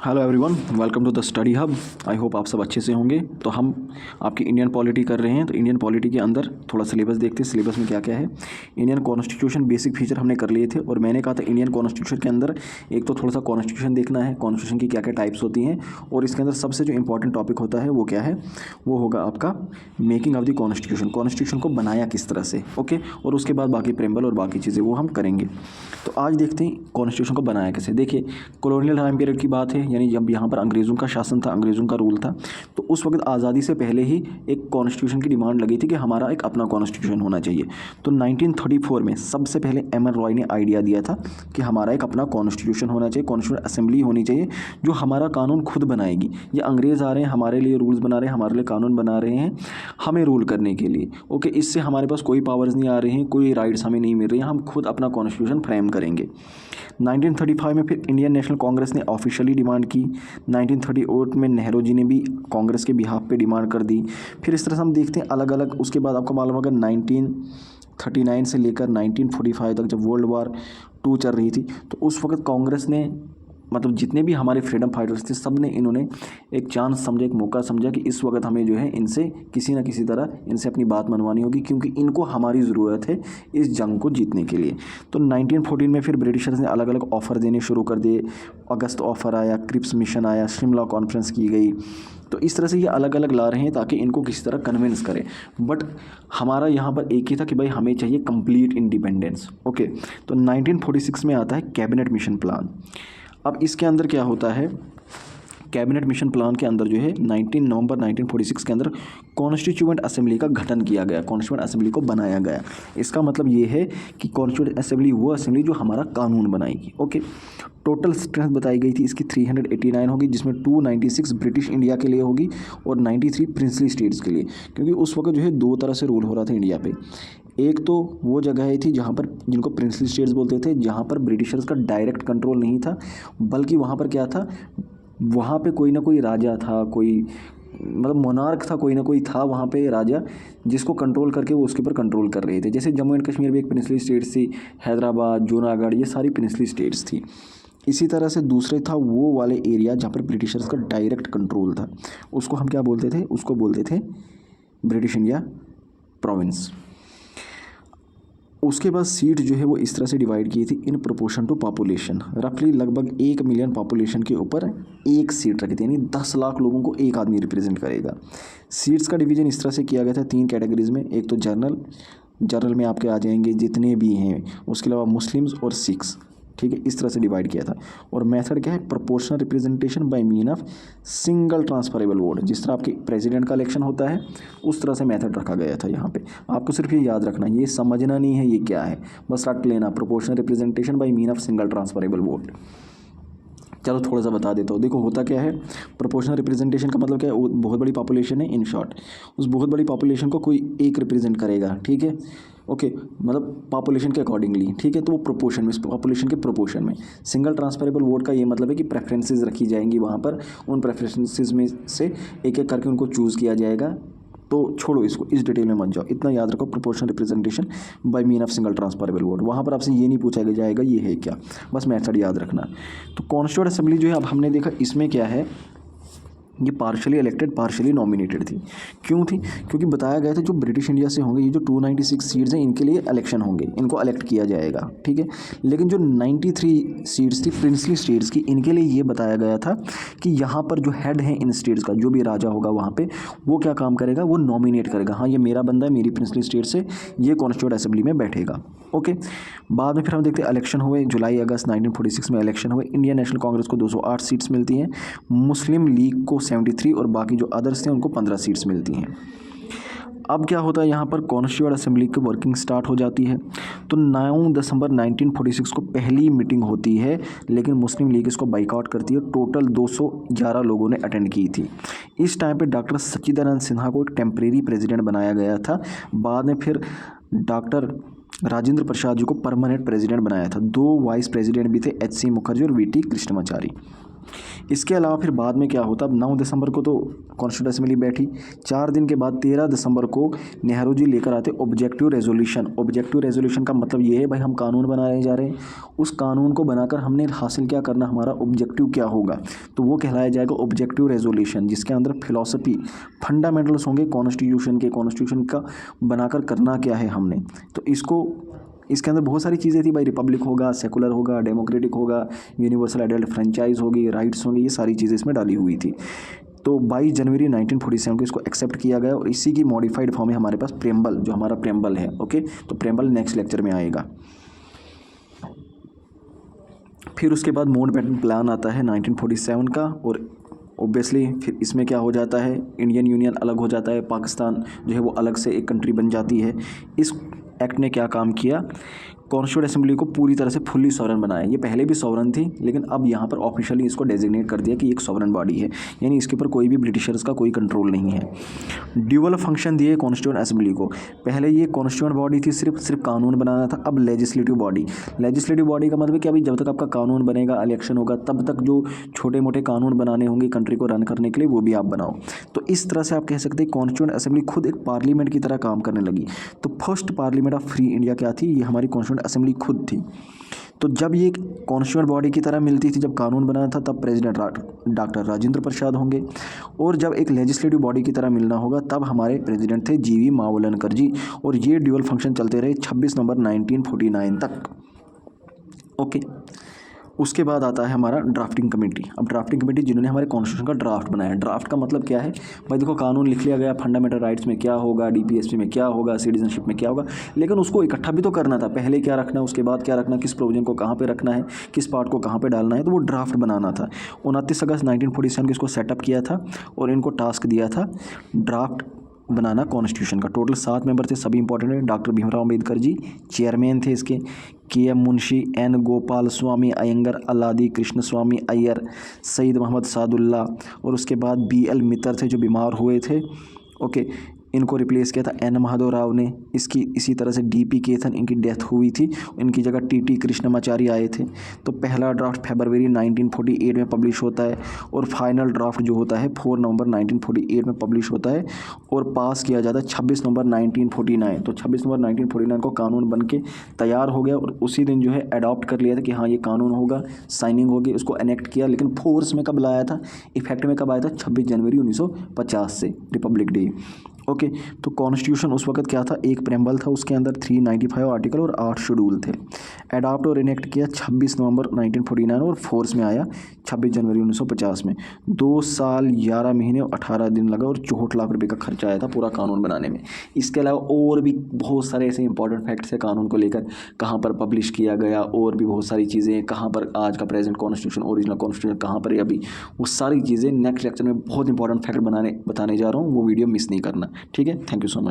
Hello everyone, welcome to the study hub. I hope आप सब अच्छे से होंगे। तो हम आपकी इंडियन पॉलिटी कर रहे हैं। तो इंडियन पॉलिटी के अंदर थोड़ा सिलेबस देखते हैं, सिलेबस में क्या क्या है। इंडियन कॉन्स्टिट्यूशन बेसिक फीचर हमने कर लिए थे और मैंने कहा था इंडियन कॉन्स्टिट्यूशन के अंदर एक तो थोड़ा सा कॉन्स्टिट्यूशन देखना है, कॉन्स्टिट्यूशन की क्या क्या टाइप्स होती हैं, और इसके अंदर सबसे जो इंपॉर्टेंट टॉपिक होता है वो क्या है, वो होगा आपका making of the constitution, constitution को बनाया किस तरह से। ओके, और उसके बाद बाकी प्रेम्बल और बाकी चीज़ें वो हम करेंगे। तो आज देखते हैं कॉन्स्टिट्यूशन को बनाया कैसे। देखिए, कॉलोनियल टाइम पीरियड की बात है, यानी जब यहाँ पर अंग्रेज़ों का शासन था, अंग्रेज़ों का रूल था, तो उस वक्त आज़ादी से पहले ही एक कॉन्स्टिट्यूशन की डिमांड लगी थी कि हमारा एक अपना कॉन्स्टिट्यूशन होना चाहिए। तो 1934 में सबसे पहले एम एन रॉय ने आइडिया दिया था कि हमारा एक अपना कॉन्स्टिट्यूशन होना चाहिए, कॉन्स्टिट्यूशन असेंबली होनी चाहिए जो हमारा कानून खुद बनाएगी। ये अंग्रेज़ आ रहे हैं, हमारे लिए रूल्स बना रहे हैं, हमारे लिए कानून बना रहे हैं हमें रूल करने के लिए। ओके, इससे हमारे पास कोई पावर्स नहीं आ रही हैं, कोई राइट्स हमें नहीं मिल रही हैं, हम खुद अपना कॉन्स्टिट्यूशन फ्रेम करेंगे। 1935 में फिर इंडियन नेशनल कांग्रेस ने ऑफिशियली डिमांड की। 1938 में नेहरू जी ने भी कांग्रेस के बिहाफ पे डिमांड कर दी। फिर इस तरह से हम देखते हैं अलग अलग। उसके बाद आपको मालूम होगा 1939 से लेकर 1945 तक जब वर्ल्ड वार 2 चल रही थी, तो उस वक्त कांग्रेस ने, मतलब जितने भी हमारे फ्रीडम फाइटर्स थे, सब ने इन्होंने एक चांस समझा, एक मौका समझा कि इस वक्त हमें जो है इनसे किसी ना किसी तरह इनसे अपनी बात मनवानी होगी, क्योंकि इनको हमारी ज़रूरत है इस जंग को जीतने के लिए। तो 1914 में फिर ब्रिटिशर्स ने अलग अलग ऑफ़र देने शुरू कर दिए। अगस्त ऑफ़र आया, क्रिप्स मिशन आया, शिमला कॉन्फ्रेंस की गई। तो इस तरह से ये अलग अलग ला रहे हैं ताकि इनको किसी तरह कन्विंस करें। बट हमारा यहाँ पर एक ही था कि भाई हमें चाहिए कंप्लीट इंडिपेंडेंस। ओके, तो 1946 में आता है कैबिनेट मिशन प्लान। अब इसके अंदर क्या होता है, कैबिनेट मिशन प्लान के अंदर जो है 19 नवंबर 1946 के अंदर कॉन्स्टिट्यूएंट असेंबली का गठन किया गया, कॉन्स्टिट्यूएंट असेंबली को बनाया गया। इसका मतलब ये है कि कॉन्स्टिट्यूएंट असेंबली वो असेंबली जो हमारा कानून बनाएगी। ओके, टोटल स्ट्रेंथ बताई गई थी इसकी 389 होगी, जिसमें 296 ब्रिटिश इंडिया के लिए होगी और 93 प्रिंसली स्टेट्स के लिए, क्योंकि उस वक्त जो है दो तरह से रूल हो रहा था इंडिया पे। एक तो वो जगह थी जहाँ पर, जिनको प्रिंसली स्टेट्स बोलते थे, जहाँ पर ब्रिटिशर्स का डायरेक्ट कंट्रोल नहीं था, बल्कि वहाँ पर क्या था, वहाँ पे कोई ना कोई राजा था, कोई मतलब मोनार्क था, कोई ना कोई था वहाँ पे राजा, जिसको कंट्रोल करके वो उसके ऊपर कंट्रोल कर रहे थे। जैसे जम्मू एंड कश्मीर भी एक प्रिंसली स्टेट्स थी, हैदराबाद, जूनागढ़, ये सारी प्रिंसली स्टेट्स थी। इसी तरह से दूसरे था वो वाले एरिया जहाँ पर ब्रिटिशर्स का डायरेक्ट कंट्रोल था, उसको हम क्या बोलते थे, उसको बोलते थे ब्रिटिश इंडिया प्रोविंस। उसके बाद सीट जो है वो इस तरह से डिवाइड की थी इन प्रोपोर्शन टू पॉपुलेशन। रफली लगभग 1 मिलियन पॉपुलेशन के ऊपर एक सीट रखी थी, यानी 10 लाख लोगों को एक आदमी रिप्रेजेंट करेगा। सीट्स का डिवीजन इस तरह से किया गया था 3 कैटेगरीज में। एक तो जनरल में आपके आ जाएंगे जितने भी हैं, उसके अलावा मुस्लिम्स और सिख्स, ठीक है, इस तरह से डिवाइड किया था। और मेथड क्या है, proportional representation bye mean of single transferable vote. जिस तरह आपके प्रेसिडेंट का इलेक्शन होता है उस तरह से मेथड रखा गया था यहाँ पे। आपको सिर्फ ये याद रखना, ये समझना नहीं है ये क्या है, बस रट लेना, proportional representation bye mean of single transferable vote. चलो थोड़ा सा बता देता हूँ। देखो होता क्या है, प्रोपोर्शनल रिप्रेजेंटेशन का मतलब क्या है, बहुत बड़ी पॉपुलेशन है, इन शॉर्ट उस बहुत बड़ी पॉपुलेशन को कोई एक रिप्रेजेंट करेगा, ठीक है। ओके, मतलब पॉपुलेशन के अकॉर्डिंगली, ठीक है, तो वो प्रोपोर्शन में, पॉपुलेशन के प्रोपोर्शन में। सिंगल ट्रांसफरेबल वोट का ये मतलब है कि प्रेफरेंसेस रखी जाएंगी वहाँ पर, उन प्रेफरेंसेस में से एक एक करके उनको चूज़ किया जाएगा। तो छोड़ो इसको, इस डिटेल में मत जाओ, इतना याद रखो, proportional representation bye mean of single transferable vote. वहाँ पर आपसे ये नहीं पूछा जाएगा ये है क्या, बस मेथड याद रखना। तो कॉन्स्टिट्यूएंट असेंबली जो है, अब हमने देखा इसमें क्या है, ये पार्शली इलेक्टेड पार्शली नॉमिनेटेड थी। क्यों थी, क्योंकि बताया गया था जो ब्रिटिश इंडिया से होंगे, ये जो 296 सीट्स हैं इनके लिए इलेक्शन होंगे, इनको इलेक्ट किया जाएगा, ठीक है। लेकिन जो 93 सीट्स थी प्रिंसली स्टेट्स की, इनके लिए ये बताया गया था कि यहाँ पर जो हेड है इन स्टेट्स का, जो भी राजा होगा वहाँ पे, वो क्या काम करेगा, वो नॉमिनेट करेगा, हाँ ये मेरा बंदा है, मेरी प्रिंसली स्टेट से, ये कॉन्स्टिट्यूएंट असेंबली में बैठेगा। ओके, बाद में फिर हम देखते हैं इलेक्शन हुए, जुलाई अगस्त 1946 में इलेक्शन हुए। इंडियन नेशनल कांग्रेस को 208 सीट्स मिलती हैं, मुस्लिम लीग को 73 और बाकी जो अदर्स थे उनको 15 सीट्स मिलती हैं। अब क्या होता है, यहाँ पर कॉन्स्टिट्यूएंट असेंबली की वर्किंग स्टार्ट हो जाती है। तो 9 दिसंबर 1946 को पहली मीटिंग होती है, लेकिन मुस्लिम लीग इसको बाइकआउट करती है। टोटल 211 लोगों ने अटेंड की थी। इस टाइम पे डॉक्टर सच्चिदानंद सिन्हा को एक टेम्परेरी प्रेसिडेंट बनाया गया था। बाद में फिर डॉक्टर राजेंद्र प्रसाद जी को परमानेंट प्रेसिडेंट बनाया था। 2 वाइस प्रेसिडेंट भी थे, HC मुखर्जी और VT कृष्णमाचारी। इसके अलावा फिर बाद में क्या होता, अब 9 दिसंबर को तो कॉन्स्टिट्यूंट असेंबली बैठी, 4 दिन के बाद 13 दिसंबर को नेहरू जी लेकर आते ऑब्जेक्टिव रेजोल्यूशन। ऑब्जेक्टिव रेजोल्यूशन का मतलब ये है भाई हम कानून बनाने जा रहे हैं, उस कानून को बनाकर हमने हासिल क्या करना, हमारा ऑब्जेक्टिव क्या होगा, तो वो कहलाया जाएगा ऑब्जेक्टिव रेजोल्यूशन, जिसके अंदर फिलॉसफी फंडामेंटल्स होंगे कॉन्स्टिट्यूशन के, कॉन्स्टिट्यूशन का बनाकर करना क्या है हमने। तो इसके अंदर बहुत सारी चीज़ें थी भाई, रिपब्लिक होगा, सेकुलर होगा, डेमोक्रेटिक होगा, यूनिवर्सल एडल्ट फ्रेंचाइज होगी, राइट्स होंगी, ये सारी चीज़ें इसमें डाली हुई थी। तो 22 जनवरी 1947 को इसको एक्सेप्ट किया गया और इसी की मॉडिफाइड फॉर्म है हमारे पास प्रेम्बल, जो हमारा प्रेम्बल है। ओके, तो प्रेम्बल नेक्स्ट लेक्चर में आएगा। फिर उसके बाद माउंटबेटन प्लान आता है 1947 का, और ऑब्वियसली फिर इसमें क्या हो जाता है, इंडियन यूनियन अलग हो जाता है, पाकिस्तान जो है वो अलग से एक कंट्री बन जाती है। इस एक्ट ने क्या काम किया, कॉन्स्टिट्यूंट असेंबली को पूरी तरह से फुल्ली सॉवरन बनाया। ये पहले भी सॉवरन थी, लेकिन अब यहाँ पर ऑफिशियली इसको डेजिग्नेट कर दिया कि एक सॉवरन बॉडी है, यानी इसके ऊपर कोई भी ब्रिटिशर्स का कोई कंट्रोल नहीं है। ड्यूअल फंक्शन दिए कॉन्स्टिट्यूंट असेंबली को। पहले ये कॉन्स्टिट्यूंट बॉडी थी, सिर्फ कानून बनाना था, अब लेजिस्लेटिव बॉडी। लेजिस्लेटिव बॉडी का मतलब है कि अभी जब तक आपका कानून बनेगा, इलेक्शन होगा, तब तक जो छोटे मोटे कानून बनाने होंगे कंट्री को रन करने के लिए, वो भी आप बनाओ। तो इस तरह से आप कह सकते हैं कॉन्स्टिट्यूंट असेंबली खुद एक पार्लियामेंट की तरह काम करने लगी। तो first parliament of free India क्या थी, ये हमारी कॉन्स्टिट्यूंट असेंबली खुद थी। तो जब ये कॉन्स्टिट्यूंट बॉडी की तरह मिलती थी, जब कानून बनाना था, तब प्रेसिडेंट डॉक्टर राजेंद्र प्रसाद होंगे, और जब एक लेजिस्लेटिव बॉडी की तरह मिलना होगा, तब हमारे प्रेसिडेंट थे जीवी मावलनकर जी। और ये ड्यूअल फंक्शन चलते रहे 26 नवंबर 1949 तक। ओके, उसके बाद आता है हमारा ड्राफ्टिंग कमेटी। अब ड्राफ्टिंग कमेटी जिन्होंने हमारे कॉन्स्टिट्यूशन का ड्राफ्ट बनाया। ड्राफ्ट का मतलब क्या है भाई, देखो कानून लिख लिया गया, फंडामेंटल राइट्स में क्या होगा, डीपीएसपी में क्या होगा, सिटीजनशिप में क्या होगा, लेकिन उसको इकट्ठा भी तो करना था, पहले क्या रखना है, उसके बाद क्या रखना, किस प्रोविजन को कहाँ पर रखना है, किस पार्ट को कहाँ पर डालना है, तो वो ड्राफ्ट बनाना था। 29 अगस्त 1947 को इसको सेटअप किया था और इनको टास्क दिया था ड्राफ्ट बनाना कॉन्स्टिट्यूशन का। टोटल 7 मेंबर थे, सभी इंपॉर्टेंट है। डॉक्टर भीमराव अम्बेडकर जी चेयरमैन थे इसके, के.एम. मुंशी, एन. गोपाल स्वामी अयंगर, अल्लादी कृष्ण स्वामी अय्यर, सईद मोहम्मद सादुल्ला, और उसके बाद B.L. मित्तर थे जो बीमार हुए थे। ओके, इनको रिप्लेस किया था N. माधव राव ने। इसी तरह से D.P. केथन, इनकी डेथ हुई थी, इनकी जगह T.T. कृष्णमाचारी आए थे। तो पहला ड्राफ्ट फरवरी 1948 में पब्लिश होता है, और फाइनल ड्राफ्ट जो होता है 4 नवंबर 1948 में पब्लिश होता है, और पास किया जाता है 26 नवंबर 1949। तो 26 नवंबर 1949 को कानून बन के तैयार हो गया, और उसी दिन जो है अडॉप्ट कर लिया था कि हाँ ये कानून होगा, साइनिंग होगी, उसको एनेक्ट किया। लेकिन फोर्स में कब लाया था, इफेक्ट में कब आया था, 26 जनवरी 1950 से, रिपब्लिक डे। ओके, तो कॉन्स्टिट्यूशन उस वक्त क्या था, एक प्रेम्बल था, उसके अंदर 395 आर्टिकल और 8 शेड्यूल थे। अडॉप्ट और इनेक्ट किया 26 नवंबर 1949 और फोर्स में आया 26 जनवरी 1950 में। 2 साल 11 महीने और 18 दिन लगा, और 64 लाख रुपए का खर्चा आया था पूरा कानून बनाने में। इसके अलावा और भी बहुत सारे ऐसे इंपॉर्टेंट फैक्ट्स है कानून को लेकर, कहाँ पर पब्लिश किया गया, और भी बहुत सारी चीज़ें, कहाँ पर आज का प्रेजेंट कॉन्स्टिट्यूशन, ओरिजिनल कॉन्स्टिट्यूशन कहाँ पर है अभी, वो सारी चीज़ें नेक्स्ट लेक्चर में बहुत इंपॉर्टेंट फैक्ट बताने जा रहा हूँ, वो वीडियो मिस नहीं करना। ठीक है, थैंक यू सो मच।